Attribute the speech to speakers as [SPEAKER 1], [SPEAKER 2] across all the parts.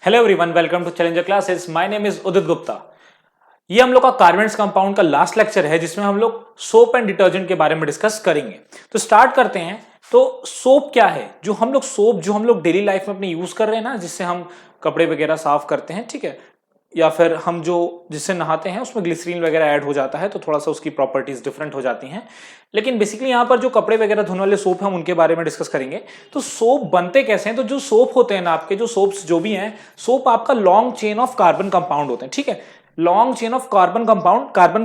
[SPEAKER 1] Hello everyone, welcome to challenger classes. My name is Udit Gupta. ये हम लोग का कार्बेंट्स कंपाउंड का लास्ट लेक्चर है जिसमें हम लोग सोप एंड डिटर्जेंट के बारे में डिस्कस करेंगे। तो स्टार्ट करते हैं। तो सोप क्या है? जो हम लोग डेली लाइफ में अपने यूज कर रहे हैं ना, जिससे हम कपड़े वगैरह साफ करते हैं, ठीक है, या फिर हम जो जिससे नहाते हैं उसमें ग्लिसरीन वगैरह ऐड हो जाता है तो थोड़ा सा उसकी प्रॉपर्टीज डिफरेंट हो जाती हैं। लेकिन बेसिकली यहाँ पर जो कपड़े वगैरह धोने वाले सोप हैं हम उनके बारे में डिस्कस करेंगे। तो सोप बनते कैसे हैं? तो जो सोप होते हैं ना, आपके जो सोप्स जो भी हैं, सोप आपका long chain of carbon compound होते हैं, ठीक है। Long chain of carbon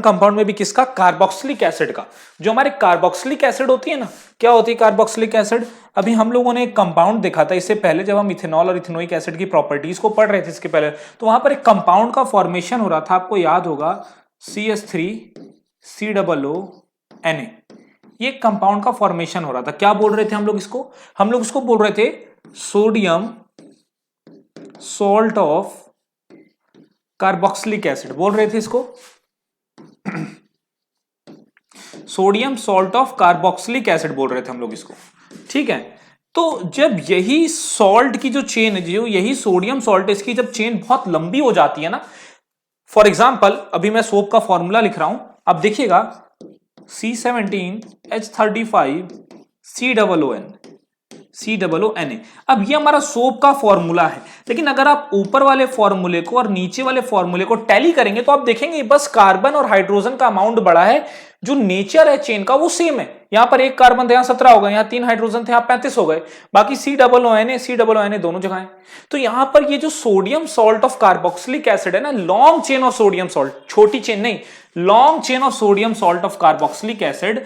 [SPEAKER 1] compound में भी किसका? कार्बोक्सिलिक एसिड का। जो हमारे कार्बोक्सिलिक एसिड होती है ना, क्या होती है कार्बोक्सिलिक एसिड? अभी हम लोगों ने एक कंपाउंड देखा था इससे पहले, जब हम इथेनॉल और इथेनोइक एसिड की प्रॉपर्टीज को पढ़ रहे थे इसके पहले, तो वहां पर एक कंपाउंड का फॉर्मेशन हो रहा था, आपको याद होगा, CH3COONA। ये कंपाउंड का फॉर्मेशन हो रहा था। क्या बोल रहे थे हम लोग इसको? हम लोग इसको बोल रहे थे sodium salt of carboxylic acid, बोल रहे थे इसको sodium salt of carboxylic acid बोल रहे थे हम लोग इसको, ठीक है। तो जब यही सॉल्ट की जो चेन है, जो यही सोडियम सॉल्ट, इसकी जब चेन बहुत लंबी हो जाती है ना, फॉर एग्जाम्पल अभी मैं सोप का फॉर्मूला लिख रहा हूं, अब देखिएगा C17H35COON। अब ये हमारा सोप का फॉर्मूला है, लेकिन अगर आप ऊपर वाले फॉर्मूले को और नीचे वाले फॉर्मूले को टैली करेंगे तो आप देखेंगे बस कार्बन और हाइड्रोजन का अमाउंट बड़ा है, जो नेचर है चेन का वो सेम है। यहां पर एक कार्बन था, यहां 17 हो गए, यहां 3 हाइड्रोजन थे, यहां 35 हो गए, बाकी COONA दोनों जगह है। तो यहां पर ये जो sodium salt of carboxylic acid है ना, long chain of sodium salt, छोटी चेन नहीं, long chain of sodium salt of carboxylic acid,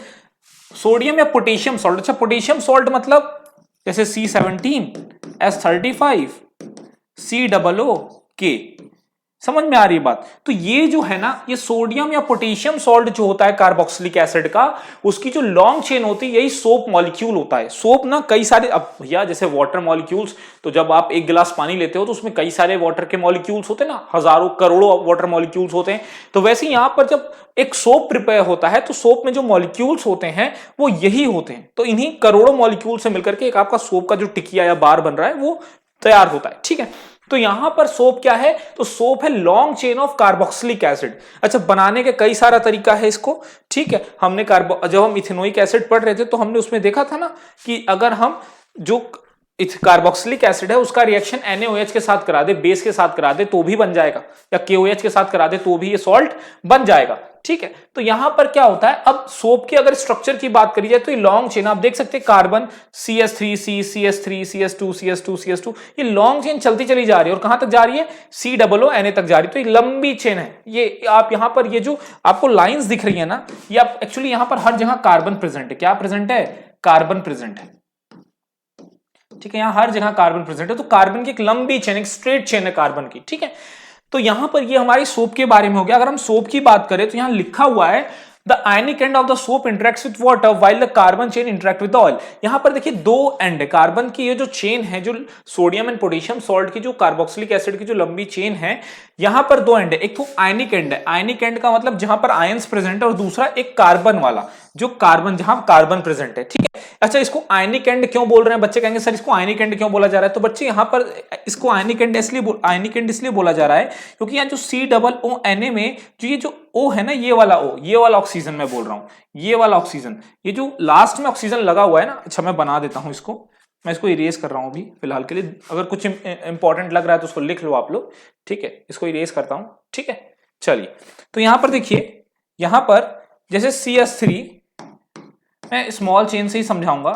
[SPEAKER 1] sodium या पोटेशियम सॉल्ट। अच्छा, पोटेशियम सॉल्ट मतलब जैसे C17H35COOK, समझ में आ रही बात? तो ये जो है ना, ये सोडियम या पोटेशियम सॉल्ट जो होता है कार्बोक्सिलिक एसिड का, उसकी जो लॉन्ग चेन होती है यही सोप मॉलिक्यूल होता है। सोप ना कई सारे, अब भैया जैसे वाटर मॉलिक्यूल्स, तो जब आप एक गिलास पानी लेते हो तो उसमें कई सारे वाटर के मॉलिक्यूल्स होते हैं ना, हजारों करोड़ों वाटर मॉलिक्यूल्स होते हैं। तो वैसे यहां पर जब एक सोप प्रिपेयर होता है तो सोप में जो मॉलिक्यूल्स होते हैं वो यही होते हैं। तो इन्हीं करोड़ों मॉलिक्यूल से मिलकर के एक आपका सोप का जो टिकिया या बार बन रहा है वो तैयार होता है, ठीक है। तो यहां पर सोप क्या है? तो सोप है long chain of carboxylic acid. अच्छा, बनाने का कई सारा तरीका है इसको, ठीक है। हमने जब हम इथेनोइक एसिड पढ़ रहे थे तो हमने उसमें देखा था ना कि अगर हम जो कार्बोक्सिलिक एसिड है उसका रिएक्शन NaOH के साथ करा दे, बेस के साथ करा दे तो भी बन जाएगा, या KOH के साथ करा दे तो भी ये सॉल्ट बन जाएगा, ठीक है। तो यहां पर क्या होता है, अब सोप की अगर स्ट्रक्चर की बात करी जाए तो ये लॉन्ग चेन आप देख सकते हैं, carbon CH3C CH3 CH2 CH2 CH2, ये लॉन्ग चेन चलती चली जा रही है और कहां तक जा रही है? COONA तक जा रही है। तो ये लंबी चेन है। ये आप यहां पर ये जो आपको लाइंस दिख रही है ना, ये आप एक्चुअली यहां पर हर जगह कार्बन प्रेजेंट है। क्या प्रेजेंट है? कार्बन प्रेजेंट है, ठीक है। यहां हर जगह कार्बन प्रेजेंट है, तो कार्बन की एक लंबी चेन, एक स्ट्रेट चेन है कार्बन की, ठीक है। तो यहां पर ये हमारी सोप के बारे में हो गया। अगर हम सोप की बात करें तो यहां लिखा हुआ है the ionic end of the soap interacts with water while the carbon chain interact with oil. यहां पर देखिए दो एंड है कार्बन की, ये जो चेन है, जो सोडियम एंड पोटेशियम सॉल्ट की, जो कार्बोक्सिलिक एसिड की जो लंबी चेन है, यहां पर दो एंड है। एक तो आयनिक एंड है, आयनिक एंड का मतलब जहां पर आयंस प्रेजेंट है, और दूसरा एक कार्बन वाला, जो कार्बन जहां कार्बन प्रेजेंट है, ठीक है। अच्छा, इसको आयनिक एंड क्यों बोल रहे हैं? बच्चे कहेंगे सर इसको आयनिक एंड क्यों बोला जा रहा है? तो बच्चे यहां पर इसको आयनिक एंड इसलिए बोला जा रहा है क्योंकि यहां जो COONA में जो ये जो O है ना, ये वाला O, ये वाला ऑक्सीजन मैं बोल रहा हूं, ये वाला ऑक्सीजन, ये जो लास्ट में ऑक्सीजन लगा हुआ है ना। अच्छा, मैं बना देता हूं इसको, मैं इसको इरेज कर रहा हूं अभी फिलहाल के लिए। अगर कुछ इंपॉर्टेंट लग रहा है तो उसको लिख लो आप लोग, ठीक है। इसको इरेज करता हूं, ठीक है। चलिए, तो यहां पर देखिए, यहां पर जैसे CH3, मैं स्मॉल चेन से ही समझाऊंगा,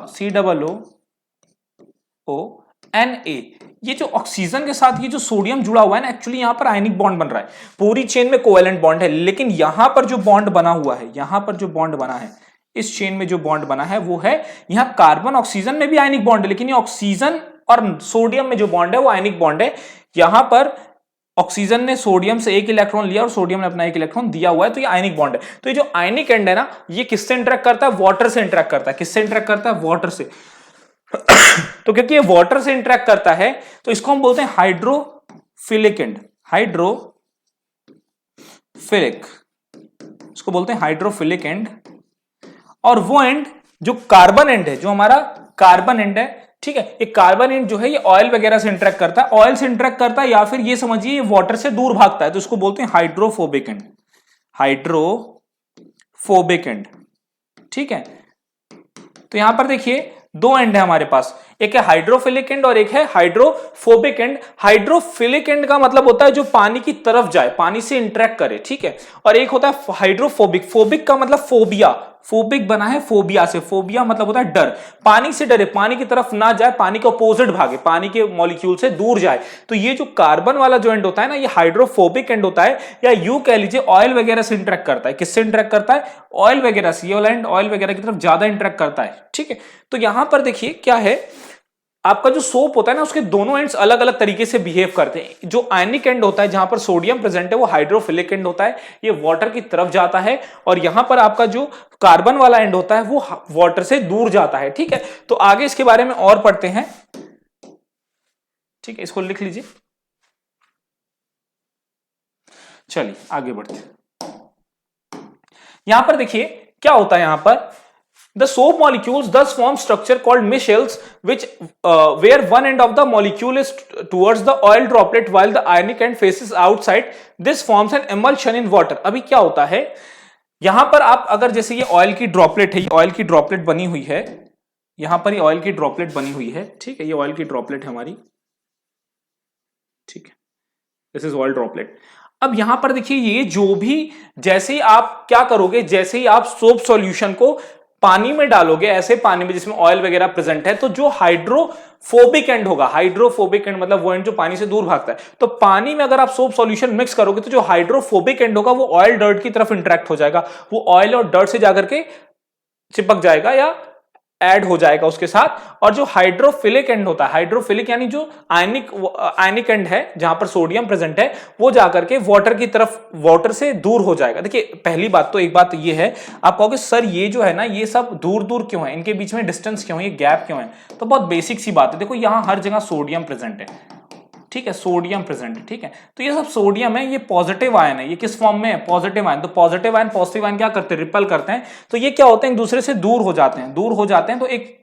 [SPEAKER 1] COONA, ये जो ऑक्सीजन के साथ ये जो सोडियम जुड़ा हुआ है ना, एक्चुअली यहां पर आयनिक बॉन्ड बन रहा है। पूरी चेन में कोवेलेंट बॉन्ड है, लेकिन यहां पर जो बॉन्ड बना हुआ है, यहां पर जो बॉन्ड बना है, इस चेन में जो बॉन्ड बना है वो है, यहां कार्बन ऑक्सीजन में भी आयनिक बॉन्ड है, लेकिन ये ऑक्सीजन और सोडियम में जो बॉन्ड है वो आयनिक बॉन्ड है। यहां पर ऑक्सीजन ने सोडियम से एक इलेक्ट्रॉन लिया और सोडियम ने अपना एक इलेक्ट्रॉन दिया हुआ है, तो ये आयनिक बॉन्ड है। तो ये जो आयनिक एंड है ना, ये किससे इंटरेक्ट करता है? वाटर से इंटरेक्ट करता है। किससे इंटरेक्ट करता है? वाटर से। तो क्योंकि ये वाटर से इंटरेक्ट करता है तो इसको हम बोलते हैं हाइड्रोफिलिक एंड, हाइड्रोफिलिक, इसको बोलते हैं हाइड्रोफिलिक एंड। और वो एंड जो कार्बन एंड है, जो हमारा कार्बन एंड है, ठीक है। ये कार्बन एंड जो है ये ऑयल वगैरह से इंटरेक्ट करता है, ऑयल से इंटरेक्ट करता है या फिर ये समझिए ये वाटर से दूर भागता है, तो इसको बोलते हैं हाइड्रोफोबिक एंड, हाइड्रोफोबिक एंड। ठीक है, तो यहां पर देखिए दो एंड है हमारे पास, एक है हाइड्रोफिलिक एंड और एक है हाइड्रोफोबिक एंड। हाइड्रोफिलिक एंड का मतलब होता है जो पानी की तरफ जाए, पानी से इंटरेक्ट करे, ठीक है। और एक होता है हाइड्रोफोबिक, फोबिक का मतलब फोबिया, फोबिक बना है फोबिया से, फोबिया मतलब होता है डर, पानी से डरे, पानी की तरफ ना जाए, पानी के अपोजिट भागे, पानी के मॉलिक्यूल से दूर जाए। तो ये जो कार्बन वाला जो एंड होता है ना, ये हाइड्रोफोबिक एंड होता है, या यूं कह लीजिए ऑयल वगैरह से इंटरेक्ट करता है। किससे इंटरेक्ट करता है? ऑयल वगैरह से, ये वाला एंड ऑयल वगैरह की तरफ ज्यादा इंटरेक्ट करता है, ठीक है। तो यहां पर देखिए क्या है, आपका जो सोप होता है ना, उसके दोनों एंड्स अलग अलग तरीके से बिहेव करते हैं। जो आयनिक एंड होता है जहां पर सोडियम प्रेजेंट है वो हाइड्रोफिलिक एंड होता है, ये वाटर की तरफ जाता है। और यहां पर आपका जो कार्बन वाला एंड होता है वो वाटर से दूर जाता है, ठीक है। तो आगे इसके बारे में और पढ़ते हैं, ठीक है, इसको लिख लीजिए। चलिए आगे बढ़ते हैं। यहां पर देखिए क्या होता है, यहां पर the soap molecules thus form structure called micelles, which where one end of the molecule is towards the oil droplet while the ionic end faces outside. This forms an emulsion in water. अभी क्या होता है, यहां पर आप अगर जैसे ये ऑयल की ड्रॉपलेट है, ये ऑयल की ड्रॉपलेट बनी हुई है, यहां पर ये ऑयल की ड्रॉपलेट बनी हुई है, ठीक है, ये ऑयल की ड्रॉपलेट है हमारी, ठीक है, दिस इज ऑयल ड्रॉपलेट। अब यहां पर देखिए ये जो भी, जैसे ही आप क्या करोगे, जैसे ही आप सोप सॉल्यूशन को पानी में डालोगे, ऐसे पानी में जिसमें ऑयल वगैरह प्रेजेंट है, तो जो हाइड्रोफोबिक एंड होगा, हाइड्रोफोबिक एंड मतलब वो एंड जो पानी से दूर भागता है, तो पानी में अगर आप सोप सॉल्यूशन मिक्स करोगे तो जो हाइड्रोफोबिक एंड होगा वो ऑयल डर्ट की तरफ इंटरेक्ट हो जाएगा, वो ऑयल और डर्ट से जाकर के चिपक जाएगा या ऐड हो जाएगा उसके साथ। और जो हाइड्रोफिलिक एंड होता है, हाइड्रोफिलिक यानी जो आयनिक एंड है जहां पर सोडियम प्रेजेंट है, वो जाकर के वाटर की तरफ, वाटर से दूर हो जाएगा। देखिए पहली बात तो एक बात ये है, आप कहोगे सर ये जो है ना, ये सब दूर दूर क्यों है, इनके बीच में डिस्टेंस क्यों है, ये गैप क्यों है? तो बहुत बेसिक सी बात है, देखो यहां हर जगह सोडियम प्रेजेंट है, ठीक है, सोडियम प्रेजेंट है, ठीक है। तो ये सब सोडियम है, ये पॉजिटिव आयन है, ये किस फॉर्म में है? Positive ion. तो पॉजिटिव आयन पॉजिटिव आयन क्या करते हैं? रिपल करते हैं। तो ये क्या होते हैं? एक दूसरे से दूर हो जाते हैं, दूर हो जाते हैं। तो एक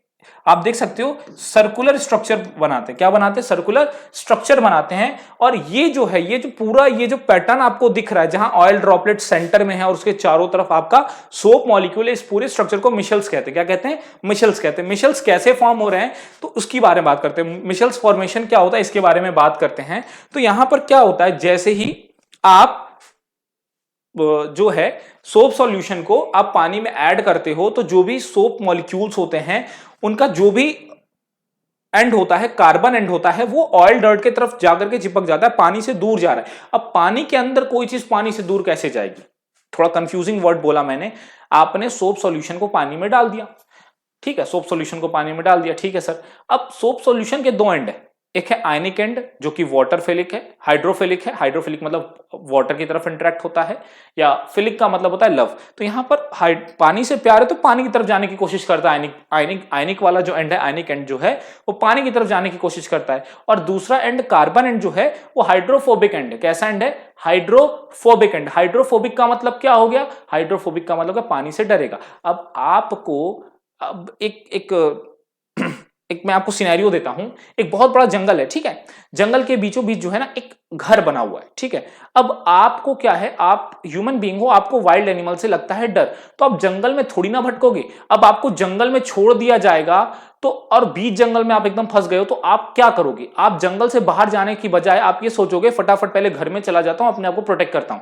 [SPEAKER 1] आप देख सकते हो सर्कुलर स्ट्रक्चर बनाते हैं, क्या बनाते हैं? सर्कुलर स्ट्रक्चर बनाते हैं। और ये जो है, ये जो पूरा ये जो पैटर्न आपको दिख रहा है, जहां ऑयल ड्रॉपलेट सेंटर में है और उसके चारों तरफ आपका सोप मॉलिक्यूल है, इस पूरे स्ट्रक्चर को मिशेल्स कहते हैं। क्या कहते हैं? मिशेल्स कहते हैं। मिशेल्स कैसे फॉर्म हो रहे हैं तो उसकी बारे में बात करते हैं। मिशेल्स फॉर्मेशन क्या होता है इसके बारे में बात करते हैं। तो यहां पर क्या होता है, जैसे ही आप जो है सोप सॉल्यूशन को आप पानी में ऐड करते हो, तो जो भी सोप मॉलिक्यूल्स होते हैं उनका जो भी एंड होता है, कार्बन एंड होता है, वो ऑयल डर्ट की तरफ जाकर के चिपक जाता है, पानी से दूर जा रहा है। अब पानी के अंदर कोई चीज पानी से दूर कैसे जाएगी? थोड़ा कंफ्यूजिंग वर्ड बोला मैंने। आपने सोप सॉल्यूशन को पानी में डाल दिया, ठीक है, सोप सॉल्यूशन को पानी में डाल दिया, ठीक है सर। अब सोप सॉल्यूशन के दो एंड है, एक है आयनिक एंड जो कि वाटर फिलिक है, हाइड्रोफिलिक है। हाइड्रोफिलिक मतलब वाटर की तरफ इंटरेक्ट होता है, या फिलिक का मतलब होता है लव। तो यहां पर पानी से प्यार है तो पानी की तरफ जाने की कोशिश करता है। आयनिक वाला जो एंड है, आयनिक एंड जो है वो पानी की तरफ जाने की कोशिश करता है। और दूसरा एंड कार्बन एंड जो है वो हाइड्रोफोबिक एंड है। कैसा एंड है? Hydrophobic and. हाइड्रोफोबिक का मतलब क्या हो गया? हाइड्रोफोबिक का मतलब पानी से डरेगा। अब आपको अब एक मैं आपको सिनेरियो देता हूं। एक बहुत बड़ा जंगल है, ठीक है, जंगल के बीचों बीच जो है ना एक घर बना हुआ है, ठीक है। अब आपको क्या है, आप ह्यूमन बीइंग हो, आपको वाइल्ड एनिमल से लगता है डर, तो आप जंगल में थोड़ी ना भटकोगे। अब आपको जंगल में छोड़ दिया जाएगा तो, और बीच जंगल में आप एकदम फंस गए हो, तो आप क्या करोगे? आप जंगल से बाहर जाने की बजाय आप ये सोचोगे फटाफट पहले घर में चला जाता हूं, अपने आप को प्रोटेक्ट करता हूं,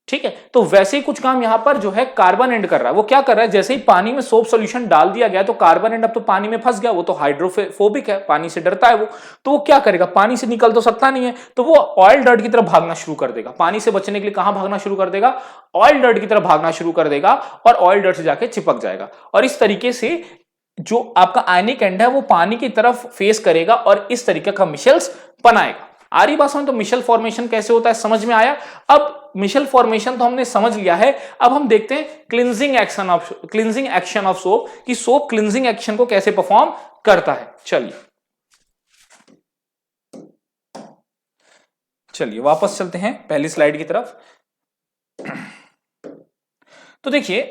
[SPEAKER 1] ठीक है। तो वैसे ही कुछ काम यहां पर जो है कार्बन एंड कर रहा है। वो क्या कर रहा है? जैसे ही पानी में सोप सॉल्यूशन डाल दिया गया तो कार्बन एंड अब तो पानी में फंस गया, वो तो हाइड्रोफोबिक है, पानी से डरता है वो। तो वो क्या करेगा? पानी से निकल तो सकता नहीं है, तो वो ऑयल डर्ट की तरफ भागना शुरू कर देगा। पानी से बचने के लिए कहां भागना शुरू कर देगा? ऑयल डर्ट की तरफ भागना शुरू कर देगा, और ऑयल डर्ट से जाके चिपक जाएगा। और इस तरीके से जो आपका आयनिक एंड है वो पानी की तरफ फेस करेगा और इस तरीके का मिशेल्स बनाएगा। आ रही बात समझ? तो मिशेल फॉर्मेशन कैसे होता है समझ में आया। अब मिशेल फॉर्मेशन तो हमने समझ लिया है। अब हम देखते हैं क्लिंजिंग एक्शन ऑफ सोप, कि सोप क्लिंजिंग एक्शन को कैसे परफॉर्म करता है। चलिए वापस चलते हैं पहली स्लाइड की तरफ। तो देखिए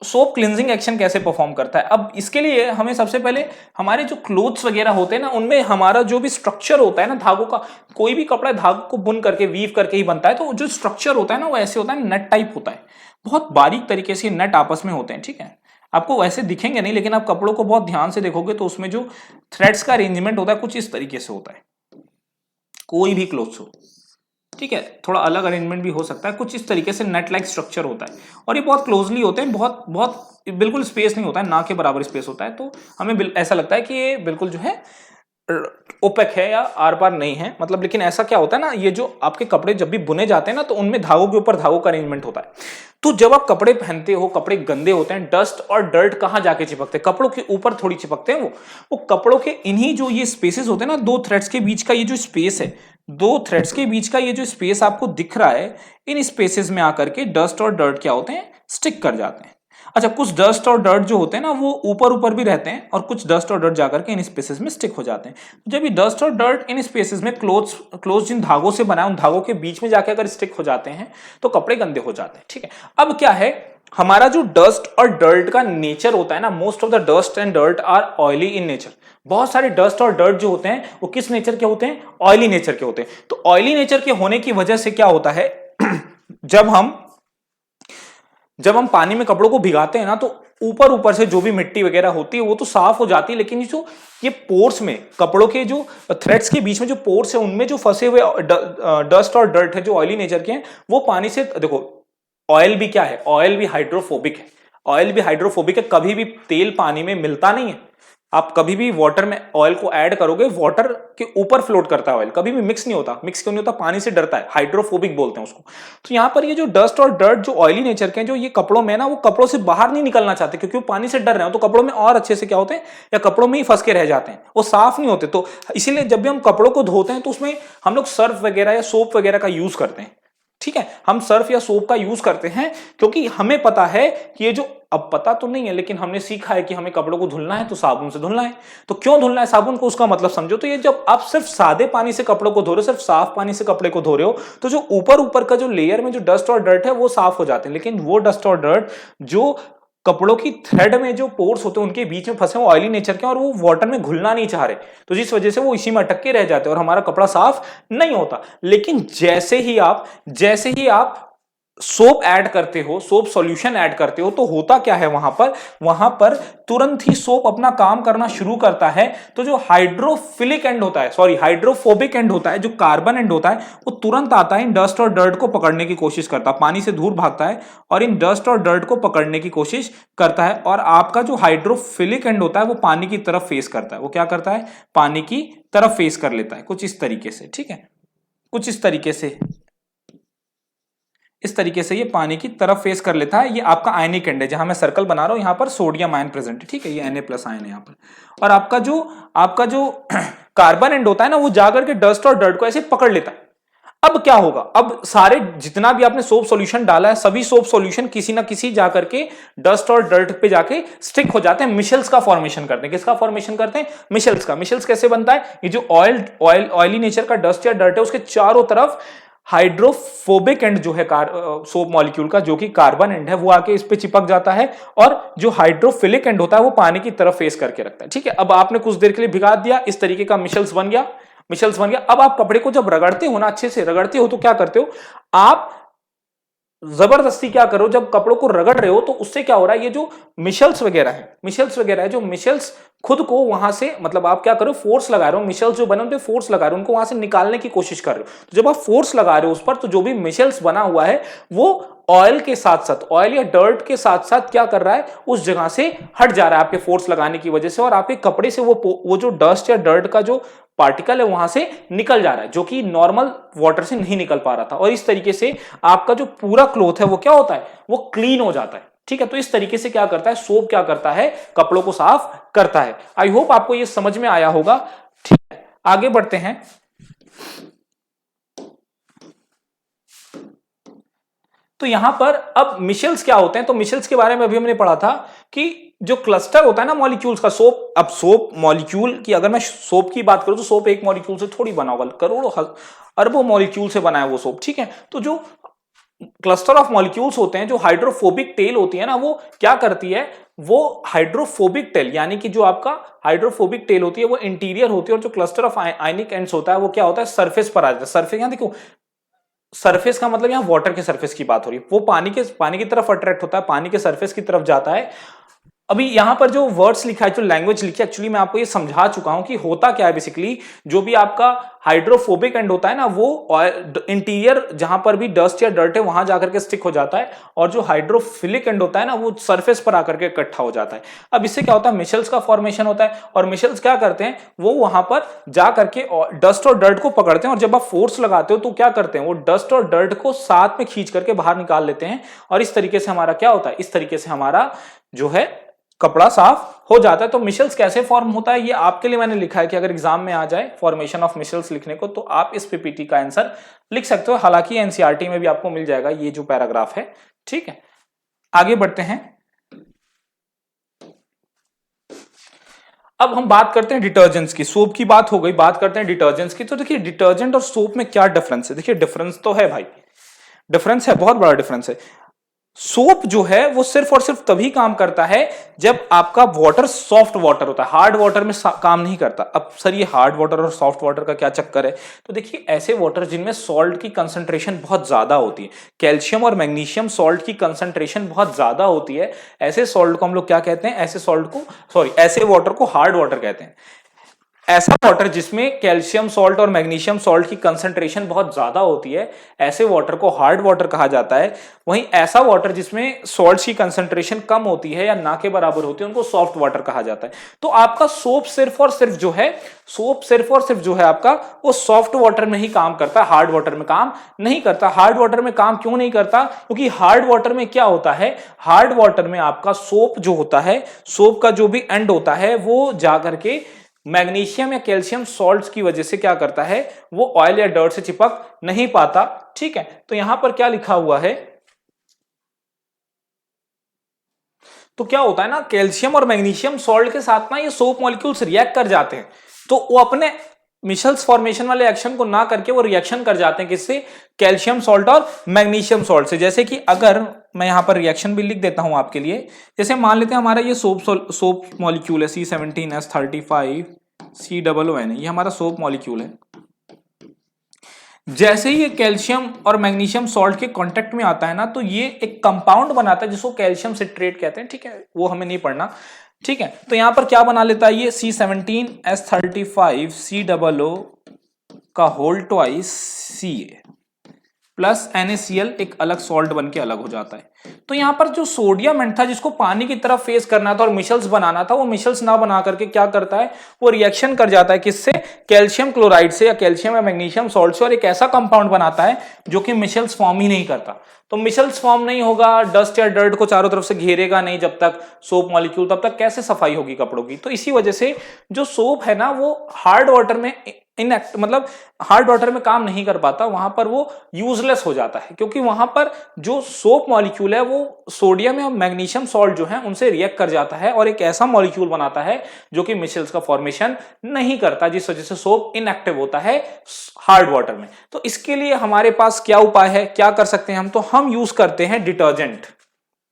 [SPEAKER 1] सोप क्लिनजिंग एक्शन कैसे परफॉर्म करता है? अब इसके लिए हमें सबसे पहले हमारे जो क्लोथ्स वगैरह होते हैं ना, उनमें हमारा जो भी स्ट्रक्चर होता है ना धागों का, कोई भी कपड़ा धागों को बुन करके वीव करके ही बनता है, तो जो स्ट्रक्चर होता है ना वो ऐसे होता है, नेट टाइप होता है, बहुत बारीक तरीके से नेट आपस में होते हैं, ठीक है। आपको वैसे दिखेंगे नहीं, लेकिन आप कपड़ों को बहुत ध्यान से देखोगे तो उसमें जो थ्रेड्स का अरेंजमेंट होता है कुछ इस तरीके से होता है, कोई भी क्लोथ्स हो, ठीक है। थोड़ा अलग अरेंजमेंट भी हो सकता है, कुछ इस तरीके से नेट लाइक स्ट्रक्चर होता है, और ये बहुत क्लोजली होते हैं, बहुत बहुत बिल्कुल स्पेस नहीं होता है, ना के बराबर स्पेस होता है, तो हमें ऐसा लगता है कि ये बिल्कुल जो है ओपेक है या आर पार नहीं है, मतलब। लेकिन ऐसा क्या होता है ना, ये जो आपके कपड़े जब भी बुने जाते हैं ना, तो उनमें धागों के ऊपर धागों का अरेंजमेंट होता है। तो जब आप कपड़े पहनते हो, कपड़े गंदे होते हैं, डस्ट और डर्ट कहाँ जाके चिपकते हैं? कपड़ों के ऊपर थोड़ी चिपकते हैं, वो कपड़ों के इन्हीं जो ये स्पेसेस होते हैं ना, दो थ्रेड्स के बीच का ये जो स्पेस है, दो थ्रेड्स के बीच का ये जो स्पेस आपको दिख रहा है, इन स्पेसेस में आकर के डस्ट और डर्ट क्या होते हैं, स्टिक कर जाते हैं। अच्छा, कुछ डस्ट और डर्ट जो होते हैं ना वो ऊपर ऊपर भी रहते हैं, और कुछ डस्ट और डर्ट जाकर के इन स्पेसेस में स्टिक हो जाते हैं। जब ये डस्ट और डर्ट इन स्पेसेस में क्लोथ जिन धागों से बना है, उन धागों के बीच में जाकर अगर स्टिक हो जाते हैं तो कपड़े गंदे हो जाते हैं, ठीक है। अब क्या है, हमारा जो डस्ट और डर्ट का नेचर होता है ना, most of the dust and dirt are oily in nature. बहुत सारे डस्ट और डर्ट जो होते हैं वो किस नेचर के होते हैं? ऑयली नेचर के होते हैं। तो ऑयली नेचर के होने की वजह से क्या होता है जब हम पानी में कपड़ों को भिगाते हैं ना, तो ऊपर ऊपर से जो भी मिट्टी वगैरह होती है वो तो साफ हो जाती है, लेकिन ये पोर्स में, कपड़ों के जो थ्रेड्स के बीच में जो पोर्स है, उनमें जो फंसे हुए डस्ट और डर्ट है जो ऑयली नेचर के हैं, वो पानी से, देखो ऑयल भी क्या है, ऑयल भी हाइड्रोफोबिक है, ऑयल भी हाइड्रोफोबिक है। कभी भी तेल पानी में मिलता नहीं है, आप कभी भी वाटर में ऑयल को ऐड करोगे, वाटर के ऊपर फ्लोट करता है ऑयल, कभी भी मिक्स नहीं होता। मिक्स क्यों नहीं होता? पानी से डरता है, हाइड्रोफोबिक बोलते हैं उसको। तो यहां पर ये जो डस्ट और डर्ट जो ऑयली नेचर के हैं, जो ये कपड़ों में ना, वो कपड़ों से बाहर नहीं निकलना चाहते, क्योंकि वो पानी से डर रहे हो, तो कपड़ों में और अच्छे से क्या होते हैं, या कपड़ों में ही फंस के रह जाते हैं, वो साफ नहीं होते। तो इसीलिए जब भी हम कपड़ों को धोते हैं तो उसमें हम लोग सर्फ वगैरह या सोप वगैरह का यूज करते हैं, ठीक है। हम सर्फ या सोप का यूज करते हैं क्योंकि हमें पता है कि ये जो, अब पता तो नहीं है लेकिन हमने सीखा है कि हमें कपड़ों को धुलना है तो साबुन से धुलना है। तो क्यों धुलना है साबुन को, उसका मतलब समझो। तो ये जब आप सिर्फ सादे पानी से कपड़ों को धो रहे हो, सिर्फ साफ पानी से कपड़े को धो रहे हो, तो जो ऊपर ऊपर का जो लेयर में जो डस्ट और डर्ट है वो साफ हो जाते हैं, लेकिन वो डस्ट और डर्ट जो कपड़ों की थ्रेड में जो पोर्स होते हैं उनके बीच में फंसे, वो ऑयली नेचर के, और वो वाटर में घुलना नहीं चाह रहे, तो जिस वजह से वो इसी में अटक के रह जाते हैं और हमारा कपड़ा साफ नहीं होता। लेकिन जैसे ही आप सोप ऐड करते हो, सोप सॉल्यूशन ऐड करते हो, तो होता क्या है, वहां पर तुरंत ही सोप अपना काम करना शुरू करता है। तो जो हाइड्रोफिलिक एंड होता है, सॉरी हाइड्रोफोबिक एंड होता है, जो कार्बन एंड होता है, वो तुरंत आता है, इन डस्ट और डर्ट को पकड़ने की कोशिश करता है, पानी से दूर भागता है और इन डस्ट और डर्ट को पकड़ने की कोशिश करता है। और आपका जो हाइड्रोफिलिक एंड होता है वो पानी की तरफ फेस करता है, वो क्या करता है, पानी की तरफ फेस कर लेता है, कुछ इस तरीके से, ठीक है, कुछ इस तरीके से ये पानी की तरफ फेस कर लेता है। ये आपका आयनिक एंड है, जहां मैं सर्कल बना रहा हूं, यहां पर सोडियम आयन प्रेजेंट है, ठीक है, ये Na+ आयन है यहां पर। और आपका जो कार्बन एंड होता है ना, वो जाकर के डस्ट और डर्ट को ऐसे पकड़ लेता है। अब क्या होगा, अब सारे जितना भी आपने सोप सॉल्यूशन डाला है, सभी सोप सॉल्यूशन किसी ना किसी जाकर के डस्ट और डर्ट पे जाके स्टिक हो जाते हैं, मिशेल्स का फॉर्मेशन करते हैं। किसका फॉर्मेशन करते हैं? मिशेल्स का। मिशेल्स कैसे बनता है? ये जो ऑयली नेचर का डस्ट या डर्ट है, उसके चारों तरफ हाइड्रोफोबिक एंड जो है सोप मॉलिक्यूल का, जो कि कार्बन एंड है, वो आके इस पे चिपक जाता है, और जो हाइड्रोफिलिक एंड होता है वो पानी की तरफ फेस करके रखता है, ठीक है। अब आपने कुछ देर के लिए भिगा दिया, इस तरीके का मिशेल्स बन गया। अब आप कपड़े को जब रगड़ते हो ना, अच्छे से रगड़ते हो, तो क्या करते हो आप, जबरदस्ती क्या करो, जब कपड़ों को रगड़ रहे हो तो उससे क्या हो रहा है, ये जो मिशेल्स वगैरह है, जो मिशेल्स खुद को वहां से, मतलब आप क्या करो, फोर्स लगा रहे हो, मिशेल्स जो बने होते फोर्स लगा रहे हो, उनको वहां से निकालने की कोशिश कर रहे हो। तो जब आप फोर्स लगा रहे हो उस पर, तो जो भी मिशेल्स बना हुआ है वो ऑयल के साथ साथ, ऑयल या डर्ट के साथ साथ क्या कर रहा है, उस जगह से हट जा रहा है आपके फोर्स लगाने की वजह से, और आपके कपड़े से वो जो डस्ट या डर्ट का जो पार्टिकल है वहां से निकल जा रहा है, जो कि नॉर्मल वाटर से नहीं निकल पा रहा था। और इस तरीके से आपका जो पूरा क्लॉथ है वो क्या होता है, वो क्लीन हो जाता है, ठीक है। तो इस तरीके से क्या करता है सोप, क्या करता है, कपड़ों को साफ करता है। आई होप आपको ये समझ में आया होगा, ठीक है। आगे बढ़ते हैं। तो यहां पर अब मिशेल्स क्या होते हैं, तो मिशेल्स के बारे में अभी हमने पढ़ा था कि जो क्लस्टर होता है ना मॉलिक्यूल्स का, सोप, अब सोप मॉलिक्यूल की अगर मैं सोप की बात करूं तो सोप एक मॉलिक्यूल से थोड़ी बना होगा, करोड़ों अरबों मॉलिक्यूल से बना है वो सोप, ठीक है। तो जो क्लस्टर ऑफ मॉलिक्यूल्स होते हैं, जो हाइड्रोफोबिक टेल होती है ना, वो क्या करती है, वो हाइड्रोफोबिक टेल, यानी कि जो आपका हाइड्रोफोबिक टेल होती है वो इंटीरियर होती है, और जो क्लस्टर ऑफ आयनिक एंड्स होता है वो क्या होता है, सरफेस पर आ जाता है। सरफेस, यहां देखो, सरफेस का मतलब यहां वाटर के सरफेस की बात हो रही है, वो पानी की तरफ अट्रैक्ट होता है, पानी के सरफेस की तरफ जाता है। अभी यहां पर जो वर्ड्स लिखा है, जो लैंग्वेज लिखी है, एक्चुअली मैं आपको ये समझा चुका हूं कि होता क्या है। बेसिकली जो भी आपका हाइड्रोफोबिक एंड होता है ना, वो इंटीरियर जहां पर भी डस्ट या डर्ट है वहां जाकर के स्टिक हो जाता है, और जो हाइड्रोफिलिक एंड होता है ना, वो सरफेस पर आकर के इकट्ठा हो जाता है। अब इससे क्या होता है, मिशेल्स का फॉर्मेशन होता है, और मिशेल्स क्या करते हैं, वो वहां पर जा करके डस्ट और डर्ट को पकड़ते हैं, और जब आप फोर्स लगाते हो तो क्या करते हैं, वो डस्ट और डर्ट को साथ में खींच करके बाहर निकाल लेते हैं, और इस तरीके से हमारा क्या होता है, इस तरीके से हमारा जो है कपड़ा साफ हो जाता है। तो मिशेल्स कैसे फॉर्म होता है, ये आपके लिए मैंने लिखा है कि अगर एग्जाम में आ जाए फॉर्मेशन ऑफ मिशेल्स लिखने को, तो आप इस पीपीटी का आंसर लिख सकते हो। हालांकि एनसीईआरटी में भी आपको मिल जाएगा ये जो पैराग्राफ है। ठीक है, आगे बढ़ते हैं। अब हम बात करते हैं डिटर्जेंट्स की। सोप की बात हो गई, बात करते हैं डिटर्जेंट्स की। तो देखिए डिटर्जेंट और सोप में क्या डिफरेंस है। देखिए डिफरेंस तो है भाई, डिफरेंस है, बहुत बड़ा डिफरेंस है। सोप जो है वो सिर्फ और सिर्फ तभी काम करता है जब आपका वाटर सॉफ्ट वाटर होता है, हार्ड वाटर में काम नहीं करता। अब सर ये हार्ड वाटर और सॉफ्ट वाटर का क्या चक्कर है, तो देखिए ऐसे वाटर जिनमें सॉल्ट की कंसंट्रेशन बहुत ज्यादा होती है, कैल्शियम और मैग्नीशियम सॉल्ट की कंसंट्रेशन बहुत ज्यादा होती है, ऐसे सॉल्ट को हम लोग क्या कहते हैं, ऐसे सॉल्ट को, सॉरी, ऐसे वाटर को हार्ड वाटर कहते हैं। ऐसा वाटर जिसमें कैल्शियम सॉल्ट और मैग्नीशियम सॉल्ट की कंसंट्रेशन बहुत ज्यादा होती है, ऐसे वाटर को हार्ड वाटर कहा जाता है। वहीं ऐसा वाटर जिसमें सॉल्ट की कंसंट्रेशन कम होती है या ना के बराबर होती है, उनको सॉफ्ट वाटर कहा जाता है। तो आपका सोप सिर्फ और सिर्फ जो है, सोप सिर्फ और सिर्फ जो है आपका, वो सॉफ्ट वाटर में ही काम करता है, हार्ड वाटर में काम नहीं करता। हार्ड वाटर में काम क्यों नहीं करता, क्योंकि हार्ड वाटर में क्या होता है, हार्ड वाटर में आपका सोप जो होता है, सोप का जो भी एंड होता है, वो जाकर के मैग्नीशियम या कैल्शियम सॉल्ट्स की वजह से क्या करता है, वो ऑयल या डर्ट से चिपक नहीं पाता। ठीक है, तो यहां पर क्या लिखा हुआ है, तो क्या होता है ना, कैल्शियम और मैग्नीशियम सॉल्ट के साथ ना ये सोप मॉलिक्यूल्स रिएक्ट कर जाते हैं, तो वो अपने मिशेल्स फॉर्मेशन वाले एक्शन को ना करके वो रिएक्शन कर जाते हैं, किससे, कैल्शियम सॉल्ट और मैग्नीशियम सॉल्ट से। जैसे कि अगर मैं यहां पर रिएक्शन भी लिख देता हूं आपके लिए, जैसे मान लेते हैं हमारा ये सोप मॉलिक्यूल है C17H35COON, ये हमारा सोप मॉलिक्यूल है। जैसे ही ये कैल्शियम और मैग्नीशियम सॉल्ट के कांटेक्ट में आता है ना, तो ये एक कंपाउंड बनाता है जिसको कैल्शियम सिट्रेट कहते हैं। ठीक है, वो हमें नहीं पढ़ना। ठीक है, तो यहां पर क्या बना लेता है ये C17H35COO का whole twice Ca plus NaCl एक अलग सॉल्ट बन के अलग हो जाता है। तो यहां पर जो सोडियम एंड था जिसको पानी की तरफ फेस करना था और मिशेल्स बनाना था, वो मिशेल्स ना बना करके क्या करता है, वो रिएक्शन कर जाता है किससे, कैल्शियम क्लोराइड से या कैल्शियम या मैग्नीशियम सॉल्ट से, और एक ऐसा कंपाउंड बनाता है जो कि मिशेल्स फॉर्म ही नहीं करता। तो मिशेल्स फॉर्म नहीं होगा, डस्ट या डर्ट को चारों तरफ से घेरेगा नहीं जब तक सोप मॉलिक्यूल, तब तक कैसे सफाई होगी कपड़ों की। तो इसी वजह से जो सोप है ना, वो हार्ड वाटर में मतलब हार्ड वाटर में काम नहीं कर पाता, वहां पर वो यूजलेस हो जाता है, क्योंकि वहां पर जो सोप मॉलिक्यूल है वो सोडियम या मैग्नीशियम सॉल्ट जो है उनसे रिएक्ट कर जाता है और एक ऐसा मॉलिक्यूल बनाता है जो कि मिशेल्स का फॉर्मेशन नहीं करता, जिस वजह से सोप इनएक्टिव होता है हार्ड वाटर में। तो इसके लिए हमारे पास क्या उपाय है, क्या कर सकते हैं हम, तो हम यूज करते हैं डिटर्जेंट।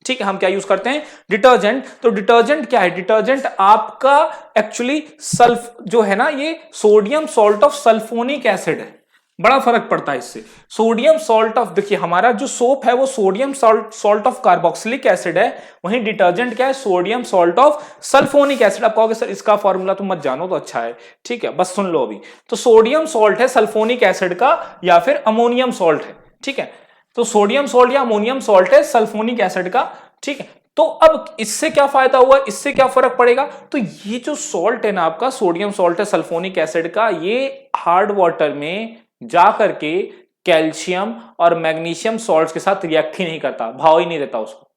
[SPEAKER 1] ठीक है, हम क्या यूज करते हैं, डिटर्जेंट। तो डिटर्जेंट क्या है, डिटर्जेंट आपका एक्चुअली सल्फ जो है ना, ये sodium salt of sulphonic acid है, बड़ा फर्क पड़ता है इससे। सोडियम सॉल्ट ऑफ, देखिए हमारा जो सोप है वो sodium salt of carboxylic acid है, वहीं डिटर्जेंट क्या है, sodium salt of sulphonic acid. आप कहोगे सर इसका फॉर्मूला तो मत जानो, तो अच्छा है, ठीक है, बस सुन लो अभी। तो सोडियम सॉल्ट है सल्फोनिक एसिड का, या फिर अमोनियम सॉल्ट है। ठीक है, तो सोडियम सॉल्ट या अमोनियम सॉल्ट है सल्फोनिक एसिड का। ठीक है, तो अब इससे क्या फायदा हुआ, इससे क्या फर्क पड़ेगा, तो ये जो सॉल्ट है ना आपका, सोडियम सॉल्ट है सल्फोनिक एसिड का, ये हार्ड वाटर में जा करके कैल्शियम और मैग्नीशियम सॉल्ट्स के साथ रिएक्ट ही नहीं करता, भाव ही नहीं देता उसको,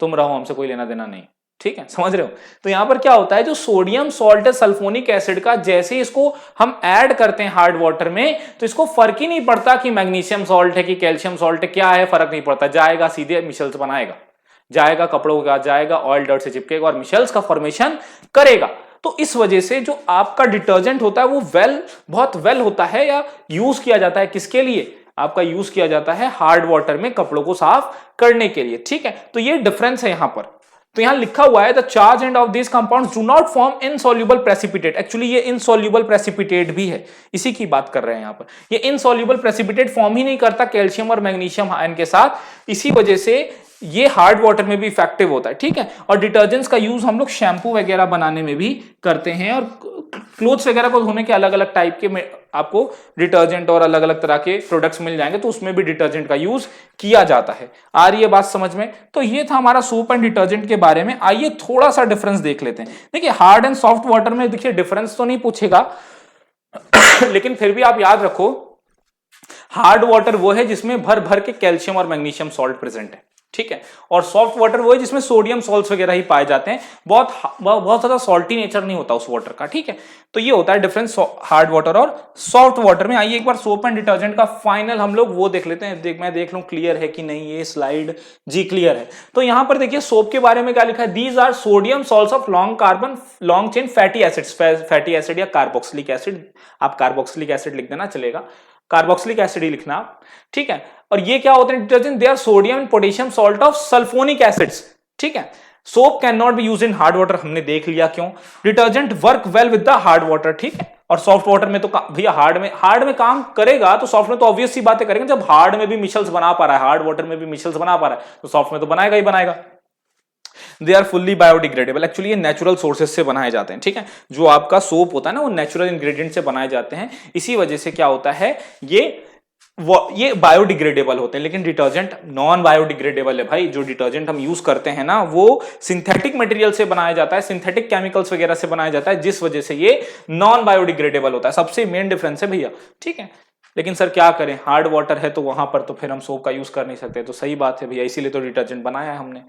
[SPEAKER 1] तुम रहो हमसे कोई लेना देना नहीं। ठीक है, समझ रहे हो। तो यहां पर क्या होता है, जो सोडियम सॉल्ट है सल्फोनिक एसिड का, जैसे ही इसको हम ऐड करते हैं हार्ड वाटर में, तो इसको फर्क ही नहीं पड़ता कि मैग्नीशियम सॉल्ट है कि कैल्शियम सॉल्ट है, क्या है, फर्क नहीं पड़ता, जाएगा सीधे मिशेल्स बनाएगा, जाएगा कपड़ों का, जाएगा ऑयल डर्ट से चिपकेगा और मिशेल्स का फॉर्मेशन करेगा। तो इस वजह से जो आपका डिटर्जेंट होता है वो बहुत वेल होता है, या यूज किया जाता है किसके लिए, आपका यूज किया जाता है हार्ड वाटर में कपड़ों को साफ करने के लिए, ठीक है। तो ये डिफरेंस है यहां पर। तो यहां लिखा हुआ है the charge end of this compounds do not form insoluble precipitate. Actually ये इनसॉल्युबल प्रेसिपिटेट भी है, इसी की बात कर रहे हैं यहां पर। ये इनसॉल्युबल प्रेसिपिटेट फॉर्म ही नहीं करता कैल्शियम और मैग्नीशियम आयन के साथ, इसी वजह से ये हार्ड वाटर में भी इफेक्टिव होता है, ठीक है। और डिटर्जेंट्स का यूज हम लोग शैम्पू वगैरह बनाने में भी करते हैं, और क्लोथ्स वगैरह को धोने के अलग अलग टाइप के आपको डिटर्जेंट और अलग अलग तरह के प्रोडक्ट्स मिल जाएंगे, तो उसमें भी डिटर्जेंट का यूज किया जाता है। आ रही है बात समझ में? तो ये था हमारा सोप एंड डिटर्जेंट के बारे में। आइए थोड़ा सा डिफरेंस देख लेते हैं। देखिए हार्ड एंड सॉफ्ट वाटर में देखिए डिफरेंस तो नहीं पूछेगा लेकिन फिर भी आप याद रखो, हार्ड वाटर वो है जिसमें भर भर के कैल्शियम और मैग्नीशियम सॉल्ट प्रेजेंट है, ठीक है। और सॉफ्ट वाटर वो है जिसमें सोडियम सॉल्ट्स वगैरह ही पाए जाते हैं, बहुत ज्यादा सॉल्टी नेचर नहीं होता उस वाटर का, ठीक है। तो ये होता है डिफरेंस हार्ड वाटर और सॉफ्ट वाटर में। आइए एक बार सोप एंड डिटर्जेंट का फाइनल हम लोग वो देख लेते हैं। मैं देख लूं क्लियर है कि नहीं ये स्लाइड। जी क्लियर है। तो यहां पर देखिए सोप के बारे में क्या लिखा है, these are sodium salts of long chain fatty acids, fatty acid या कार्बोक्सिलिक एसिड, आप कार्बोक्सिलिक एसिड लिख देना चलेगा, कार्बोक्सिलिक एसिड ही लिखना आप, ठीक है। और ये क्या होते हैं detergent, they are sodium and potassium salt of sulphonic acids, ठीक है। Soap can not be use in hard water, हमने देख लिया क्यों। Detergent work well with the hard water, ठीक है। और सॉफ्ट वाटर में तो भैया हार्ड में काम करेगा तो सॉफ्ट में तो ऑब्वियस सी बातें करेंगे। जब हार्ड में भी मिशल्स बना पा रहा है, हार्ड वाटर में भी मिशल्स बना पा रहा है, तो सॉफ्ट में तो बनाएगा ही बनाएगा। They are fully biodegradable, actually ये नेचुरल सोर्सेज से बनाए जाते हैं, ठीक है। जो आपका सोप होता है ना वो नेचुरल इंग्रेडिएंट से बनाए जाते हैं, इसी वजह से क्या होता है ये बायोडिग्रेडेबल होते हैं। लेकिन डिटर्जेंट नॉन बायोडिग्रेडेबल है भाई। जो डिटर्जेंट हम यूज करते हैं ना वो सिंथेटिक मटेरियल से बनाया जाता है, सिंथेटिक केमिकल्स वगैरह से बनाया जाता है, जिस वजह से ये नॉन बायोडिग्रेडेबल होता है। सबसे मेन डिफरेंस है भैया, ठीक है। लेकिन सर क्या करें, हार्ड वाटर है तो वहां पर तो फिर हम सोप का यूज कर नहीं सकते। तो सही बात है भैया, इसीलिए तो डिटर्जेंट बनाया है हमने।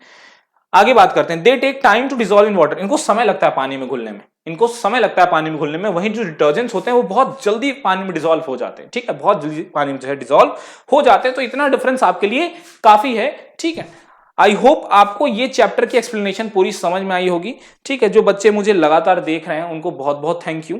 [SPEAKER 1] आगे बात करते हैं, they take time to dissolve in water, इनको समय लगता है पानी में घुलने में, इनको समय लगता है पानी में घुलने में। वहीं जो डिटर्जेंट्स होते हैं वो बहुत जल्दी पानी में डिसॉल्व हो जाते हैं, ठीक है, बहुत जल्दी पानी में जो है डिसॉल्व हो जाते हैं। तो इतना डिफरेंस आपके लिए काफी है, ठीक है। आई होप आपको ये चैप्टर की एक्सप्लेनेशन पूरी समझ में आई होगी, ठीक है। जो बच्चे मुझे लगातार देख रहे हैं उनको बहुत बहुत थैंक यू।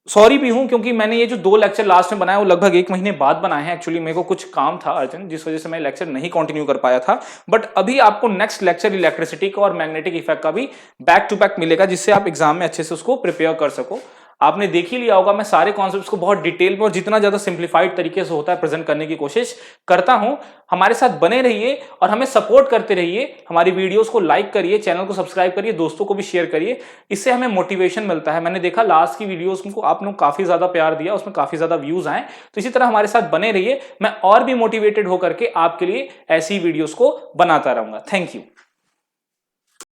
[SPEAKER 1] सॉरी भी हूं क्योंकि मैंने ये जो 2 लेक्चर लास्ट में बनाया वो लगभग 1 महीने बाद बनाए हैं। एक्चुअली मेरे को कुछ काम था अर्जेंट, जिस वजह से मैं लेक्चर नहीं कंटिन्यू कर पाया था। बट अभी आपको नेक्स्ट लेक्चर इलेक्ट्रिसिटी का और मैग्नेटिक इफेक्ट का भी बैक टू बैक मिलेगा, जिससे आप एग्जाम में अच्छे से उसको प्रिपेयर कर सको। आपने देख ही लिया होगा, मैं सारे कॉन्सेप्ट्स को बहुत डिटेल में और जितना ज्यादा सिंप्लीफाइड तरीके से होता है प्रेजेंट करने की कोशिश करता हूं। हमारे साथ बने रहिए और हमें सपोर्ट करते रहिए। हमारी वीडियोस को लाइक करिए, चैनल को सब्सक्राइब करिए, दोस्तों को भी शेयर करिए, इससे हमें मोटिवेशन मिलता है। मैंने देखा लास्ट की वीडियोस को आप लोग काफी ज्यादा प्यार दिया, उसमें काफी ज्यादा व्यूज आए। तो इसी तरह हमारे साथ बने रहिए, मैं और भी मोटिवेटेड होकर के आपके लिए ऐसी वीडियोस को बनाता रहूंगा। Thank you.